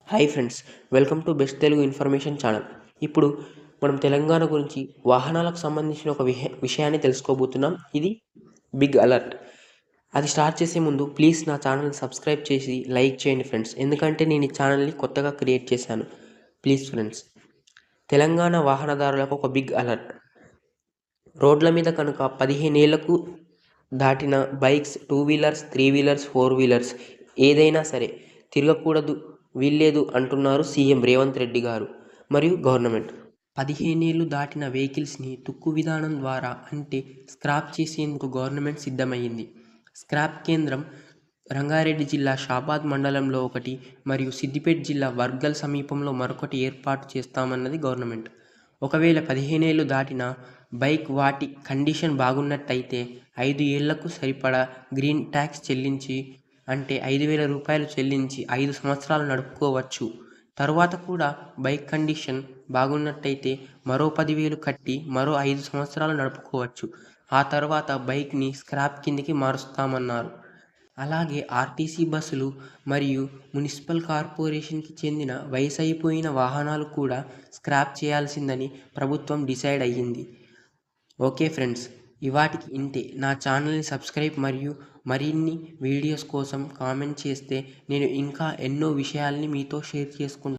Hi friends, welcome to best Telugu information channel. ఇప్పుడు మనం తెలంగాణ గురించి వాహనాలకు సంబంధించిన ఒక విషయాన్ని తెలుసుకోబోతున్నాం. ఇది బిగ్ అలర్ట్. అది స్టార్ట్ చేసే ముందు ప్లీజ్ నా ఛానల్ని సబ్స్క్రైబ్ చేసి లైక్ చేయండి ఫ్రెండ్స్, ఎందుకంటే నేను ఈ ఛానల్ని కొత్తగా క్రియేట్ చేశాను. ప్లీజ్ ఫ్రెండ్స్, తెలంగాణ వాహనదారులకు ఒక బిగ్ అలర్ట్. రోడ్ల మీద కనుక 15 ఏళ్లకు దాటిన బైక్స్, 2 వీలర్స్, 3 వీలర్స్, 4 వీలర్స్ ఏదైనా సరే తిరగకూడదు, వీల్లేదు అంటున్నారు సీఎం రేవంత్ రెడ్డి గారు మరియు గవర్నమెంట్. 15 ఏళ్లు దాటిన వెహికల్స్ని తుక్కు విధానం ద్వారా అంటే స్క్రాప్ చేసేందుకు గవర్నమెంట్ సిద్ధమైంది. స్క్రాప్ కేంద్రం రంగారెడ్డి జిల్లా షాబాద్ మండలంలో ఒకటి మరియు సిద్దిపేట జిల్లా వర్గల్ సమీపంలో మరొకటి ఏర్పాటు చేస్తామన్నది గవర్నమెంట్. ఒకవేళ 15 ఏళ్లు దాటిన బైక్ వాటి కండిషన్ బాగున్నట్టయితే 5 ఏళ్లకు సరిపడా గ్రీన్ ట్యాక్స్ చెల్లించి అంటే 5,000 రూపాయలు చెల్లించి 5 సంవత్సరాలు నడుపుకోవచ్చు. తరువాత కూడా బైక్ కండిషన్ బాగున్నట్టయితే మరో 10,000 కట్టి మరో 5 సంవత్సరాలు నడుపుకోవచ్చు. ఆ తర్వాత బైక్ని స్క్రాప్ కిందికి మారుస్తామన్నారు. అలాగే ఆర్టీసీ బస్సులు మరియు మున్సిపల్ కార్పొరేషన్కి చెందిన వయసైపోయిన వాహనాలు కూడా స్క్రాప్ చేయాల్సిందని ప్రభుత్వం డిసైడ్ అయ్యింది. ఓకే ఫ్రెండ్స్, ఇవాటికి ఇంతే. నా ఛానల్ని సబ్స్క్రైబ్ మరియు మరిన్ని వీడియోస్ కోసం కామెంట్ చేస్తే నేను ఇంకా ఎన్నో విషయాల్ని మీతో షేర్ చేసుకుంటాను.